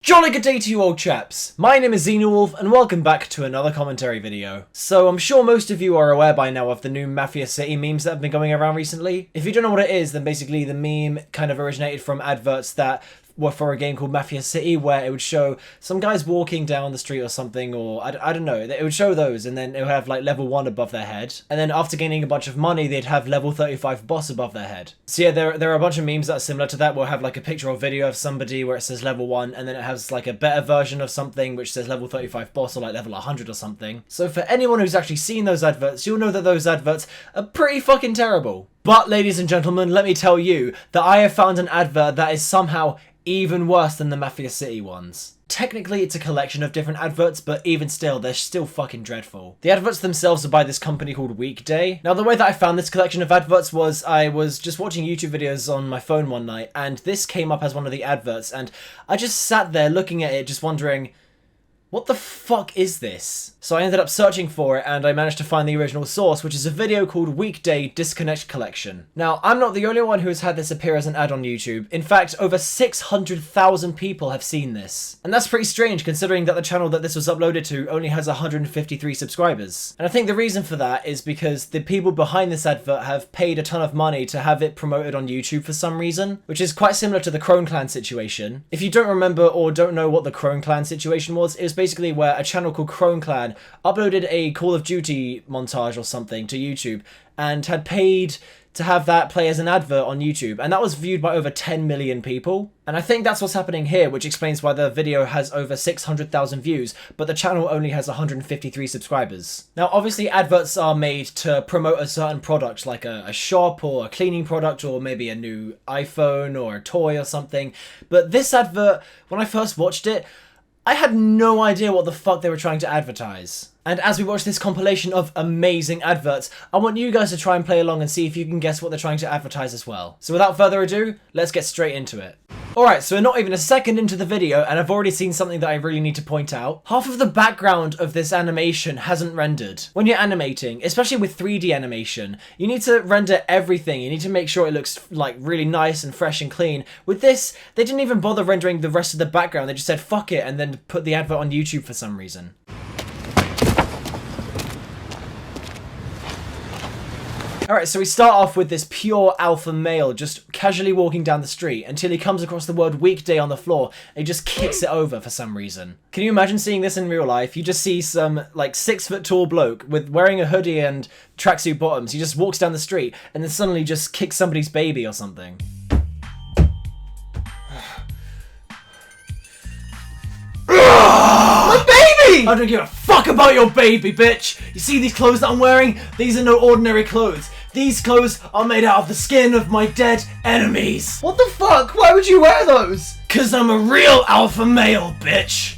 Jolly good day to you old chaps. My name is Xenowolf and welcome back to another commentary video. So I'm sure most of you are aware by now of the new Mafia City memes that have been going around recently. If you don't know what it is, then basically the meme kind of originated from adverts that were for a game called Mafia City, where it would show some guys walking down the street or something, or I don't know, it would show those and then it would have like level 1 above their head, and then after gaining a bunch of money they'd have level 35 boss above their head. So yeah, there are a bunch of memes that are similar to that, where have like a picture or video of somebody where it says level 1 and then it has like a better version of something which says level 35 boss or like level 100 or something. So for anyone who's actually seen those adverts, you'll know that those adverts are pretty fucking terrible. But ladies and gentlemen, let me tell you that I have found an advert that is somehow even worse than the Mafia City ones. Technically it's a collection of different adverts, but even still, they're still fucking dreadful. The adverts themselves are by this company called Weekday. Now the way that I found this collection of adverts was I was just watching YouTube videos on my phone one night and this came up as one of the adverts and I just sat there looking at it just wondering, what the fuck is this? So I ended up searching for it and I managed to find the original source, which is a video called Weekday Disconnect Collection. Now, I'm not the only one who has had this appear as an ad on YouTube. In fact, over 600,000 people have seen this. And that's pretty strange considering that the channel that this was uploaded to only has 153 subscribers. And I think the reason for that is because the people behind this advert have paid a ton of money to have it promoted on YouTube for some reason, which is quite similar to the Crone Clan situation. If you don't remember or don't know what the Crone Clan situation was, it was basically where a channel called Crone Clan uploaded a Call of Duty montage or something to YouTube and had paid to have that play as an advert on YouTube, and that was viewed by over 10 million people. And I think that's what's happening here, which explains why the video has over 600,000 views, but the channel only has 153 subscribers. Now obviously adverts are made to promote a certain product, like a shop or a cleaning product or maybe a new iPhone or a toy or something, but this advert, when I first watched it, I had no idea what the fuck they were trying to advertise. And as we watch this compilation of amazing adverts, I want you guys to try and play along and see if you can guess what they're trying to advertise as well. So without further ado, let's get straight into it. Alright, so we're not even a second into the video and I've already seen something that I really need to point out. Half of the background of this animation hasn't rendered. When you're animating, especially with 3D animation, you need to render everything. You need to make sure it looks like really nice and fresh and clean. With this, they didn't even bother rendering the rest of the background. They just said fuck it and then put the advert on YouTube for some reason. Alright, so we start off with this pure alpha male just casually walking down the street until he comes across the word Weekday on the floor and he just kicks it over for some reason. Can you imagine seeing this in real life? You just see some like 6-foot tall bloke with wearing a hoodie and tracksuit bottoms. He just walks down the street and then suddenly just kicks somebody's baby or something. My baby! I don't give a fuck about your baby, bitch! You see these clothes that I'm wearing? These are no ordinary clothes. These clothes are made out of the skin of my dead enemies. What the fuck? Why would you wear those? Cause I'm a real alpha male, bitch!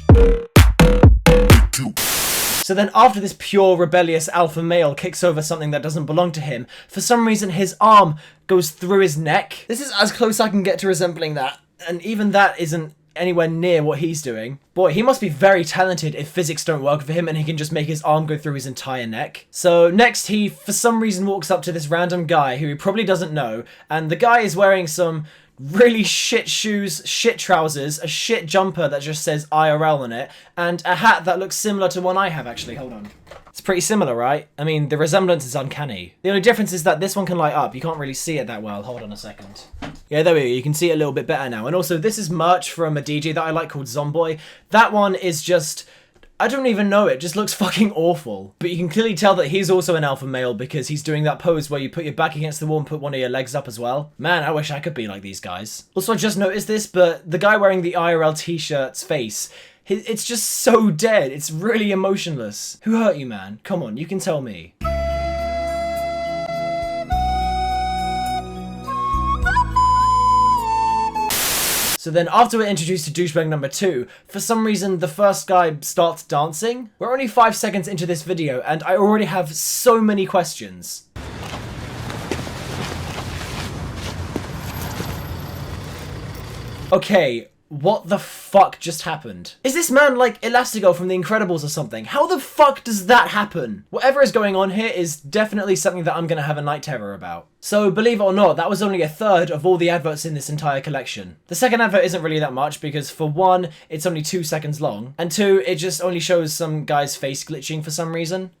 So then after this pure rebellious alpha male kicks over something that doesn't belong to him, for some reason his arm goes through his neck. This is as close I can get to resembling that, and even that isn't anywhere near what he's doing. Boy, he must be very talented if physics don't work for him and he can just make his arm go through his entire neck. So next he, for some reason, walks up to this random guy who he probably doesn't know, and the guy is wearing some really shit shoes, shit trousers, a shit jumper that just says IRL on it, and a hat that looks similar to one I have actually. Hold on. It's pretty similar, right? I mean, the resemblance is uncanny. The only difference is that this one can light up. You can't really see it that well. Hold on a second. Yeah, there we go. You can see it a little bit better now. And also, this is merch from a DJ that I like called Zomboy. That one is just, I don't even know, it just looks fucking awful. But you can clearly tell that he's also an alpha male because he's doing that pose where you put your back against the wall and put one of your legs up as well. Man, I wish I could be like these guys. Also, I just noticed this, but the guy wearing the IRL t-shirt's face, it's just so dead. It's really emotionless. Who hurt you, man? Come on, you can tell me. So then after we're introduced to douchebag number 2, for some reason the first guy starts dancing. We're only 5 seconds into this video and I already have so many questions. Okay, What the fuck just happened? Is this man like Elastigirl from The Incredibles or something? How the fuck does that happen? Whatever is going on here is definitely something that I'm gonna have a night terror about. So believe it or not, that was only a third of all the adverts in this entire collection. The second advert isn't really that much because for one, it's only 2 seconds long, and two, it just only shows some guy's face glitching for some reason.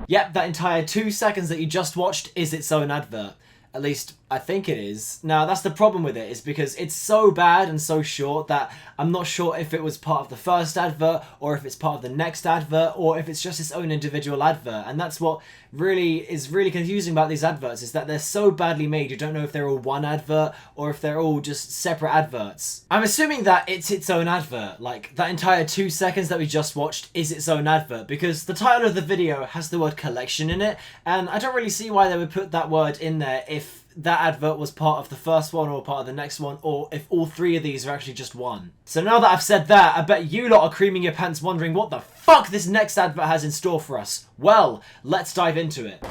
Yep, that entire 2 seconds that you just watched is its own advert. At least, I think it is. Now, that's the problem with it, is because it's so bad and so short that I'm not sure if it was part of the first advert, or if it's part of the next advert, or if it's just its own individual advert. And that's what is really confusing about these adverts, is that they're so badly made, you don't know if they're all one advert, or if they're all just separate adverts. I'm assuming that it's its own advert, like that entire 2 seconds that we just watched is its own advert, because the title of the video has the word collection in it, and I don't really see why they would put that word in there if that advert was part of the first one or part of the next one, or if all 3 of these are actually just one. So now that I've said that, I bet you lot are creaming your pants wondering what the fuck this next advert has in store for us. Well, let's dive into it.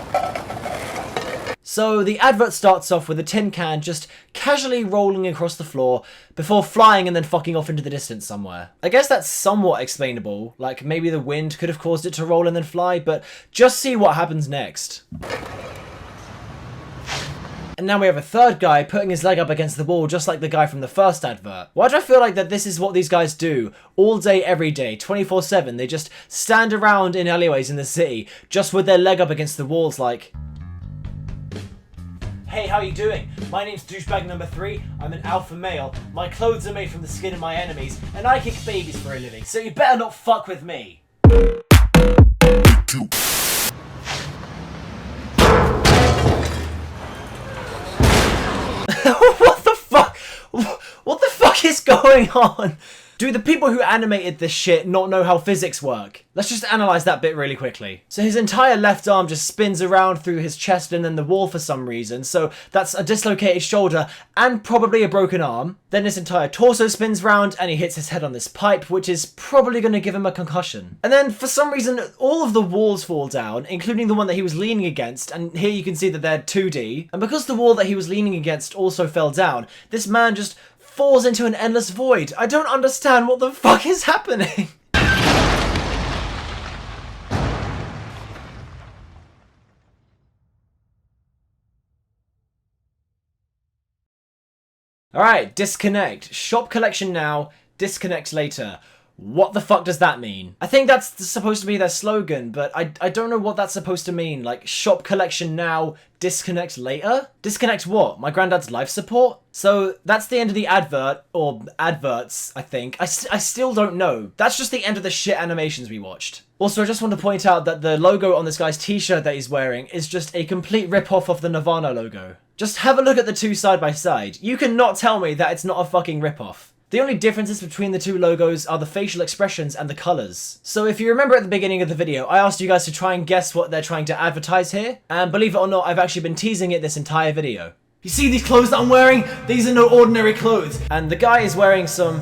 So the advert starts off with a tin can just casually rolling across the floor before flying and then fucking off into the distance somewhere. I guess that's somewhat explainable, like maybe the wind could have caused it to roll and then fly, but just see what happens next. And now we have a third guy putting his leg up against the wall just like the guy from the first advert. Why do I feel like that this is what these guys do all day, every day, 24/7? They just stand around in alleyways in the city just with their leg up against the walls like... Hey, how you doing? My name's douchebag number 3. I'm an alpha male. My clothes are made from the skin of my enemies, and I kick babies for a living, so you better not fuck with me. What the fuck? What the fuck is going on? Do the people who animated this shit not know how physics work? Let's just analyze that bit really quickly. So his entire left arm just spins around through his chest and then the wall for some reason, so that's a dislocated shoulder and probably a broken arm. Then his entire torso spins round and he hits his head on this pipe, which is probably going to give him a concussion. And then for some reason, all of the walls fall down, including the one that he was leaning against, and here you can see that they're 2D. And because the wall that he was leaning against also fell down, this man just falls into an endless void. I don't understand what the fuck is happening. Alright, disconnect. Shop collection now, disconnect later. What the fuck does that mean? I think that's supposed to be their slogan, but I don't know what that's supposed to mean. Like, shop collection now, disconnect later? Disconnect what? My granddad's life support? So that's the end of the advert, or adverts, I think. I still don't know. That's just the end of the shit animations we watched. Also, I just want to point out that the logo on this guy's t-shirt that he's wearing is just a complete rip-off of the Nirvana logo. Just have a look at the two side by side. You cannot tell me that it's not a fucking rip-off. The only differences between the two logos are the facial expressions and the colours. So if you remember at the beginning of the video, I asked you guys to try and guess what they're trying to advertise here, and believe it or not, I've actually been teasing it this entire video. You see these clothes that I'm wearing? These are no ordinary clothes. And the guy is wearing some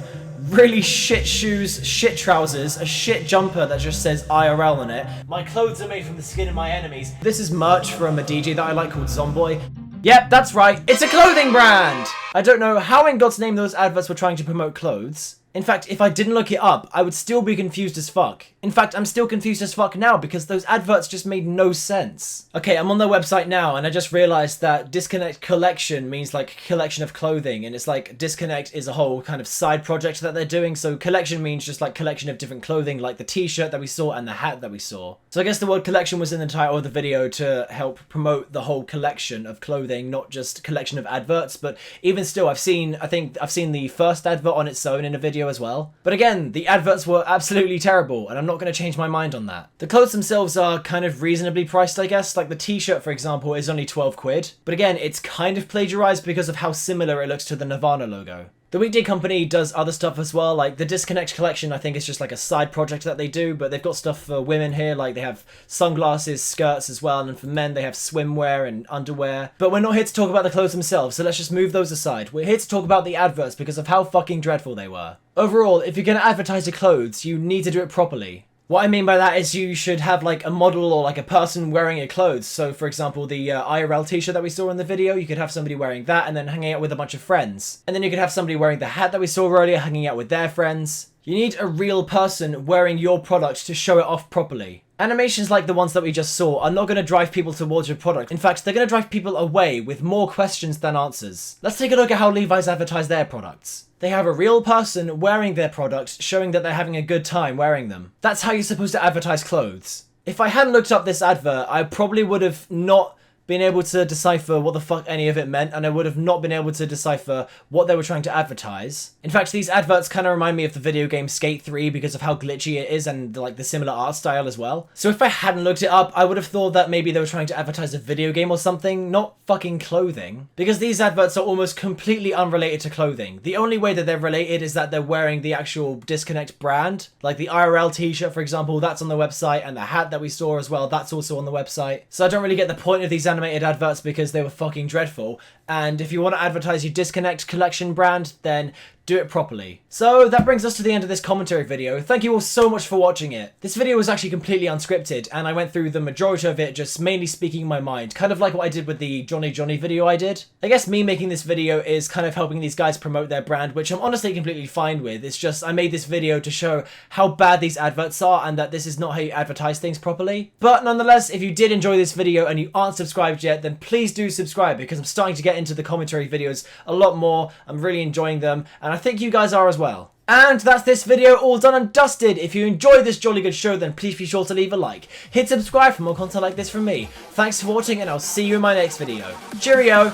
really shit shoes, shit trousers, a shit jumper that just says IRL on it. My clothes are made from the skin of my enemies. This is merch from a DJ that I like called Zomboy. Yep, that's right, it's a clothing brand! I don't know how in God's name those adverts were trying to promote clothes. In fact, if I didn't look it up, I would still be confused as fuck. In fact, I'm still confused as fuck now because those adverts just made no sense. Okay, I'm on their website now and I just realized that disconnect collection means like collection of clothing, and it's like disconnect is a whole kind of side project that they're doing, so collection means just like collection of different clothing, like the t-shirt that we saw and the hat that we saw. So I guess the word collection was in the title of the video to help promote the whole collection of clothing, not just collection of adverts, but even still, I think I've seen the first advert on its own in a video as well. But again, the adverts were absolutely terrible, and I'm not going to change my mind on that. The clothes themselves are kind of reasonably priced, I guess. Like the t-shirt, for example, is only 12 quid. But again, it's kind of plagiarized because of how similar it looks to the Nirvana logo. The Weekday company does other stuff as well, like the Disconnect collection I think is just like a side project that they do, but they've got stuff for women here, like they have sunglasses, skirts as well, and for men they have swimwear and underwear. But we're not here to talk about the clothes themselves, so let's just move those aside. We're here to talk about the adverts because of how fucking dreadful they were. Overall, if you're going to advertise your clothes, you need to do it properly. What I mean by that is you should have like a model or like a person wearing your clothes. So for example, the IRL t-shirt that we saw in the video, you could have somebody wearing that and then hanging out with a bunch of friends. And then you could have somebody wearing the hat that we saw earlier hanging out with their friends. You need a real person wearing your product to show it off properly. Animations like the ones that we just saw are not going to drive people towards your product. In fact, they're going to drive people away with more questions than answers. Let's take a look at how Levi's advertise their products. They have a real person wearing their products, showing that they're having a good time wearing them. That's how you're supposed to advertise clothes. If I hadn't looked up this advert, I probably would have not been able to decipher what the fuck any of it meant, and I would have not been able to decipher what they were trying to advertise. In fact, these adverts kind of remind me of the video game Skate 3 because of how glitchy it is and like the similar art style as well. So if I hadn't looked it up, I would have thought that maybe they were trying to advertise a video game or something, not fucking clothing. Because these adverts are almost completely unrelated to clothing. The only way that they're related is that they're wearing the actual Disconnect brand. Like the IRL t-shirt, for example, that's on the website, and the hat that we saw as well, that's also on the website. So I don't really get the point of these animated adverts because they were fucking dreadful. And if you want to advertise your Disconnect collection brand, then do it properly. So that brings us to the end of this commentary video. Thank you all so much for watching it. This video was actually completely unscripted, and I went through the majority of it just mainly speaking my mind, kind of like what I did with the Johnny video I did. I guess me making this video is kind of helping these guys promote their brand, which I'm honestly completely fine with. It's just I made this video to show how bad these adverts are and that this is not how you advertise things properly. But nonetheless, if you did enjoy this video and you aren't subscribed yet, then please do subscribe because I'm starting to get into the commentary videos a lot more. I'm really enjoying them, and I think you guys are as well. And that's this video all done and dusted. If you enjoyed this jolly good show, then please be sure to leave a like. Hit subscribe for more content like this from me. Thanks for watching, and I'll see you in my next video. Cheerio!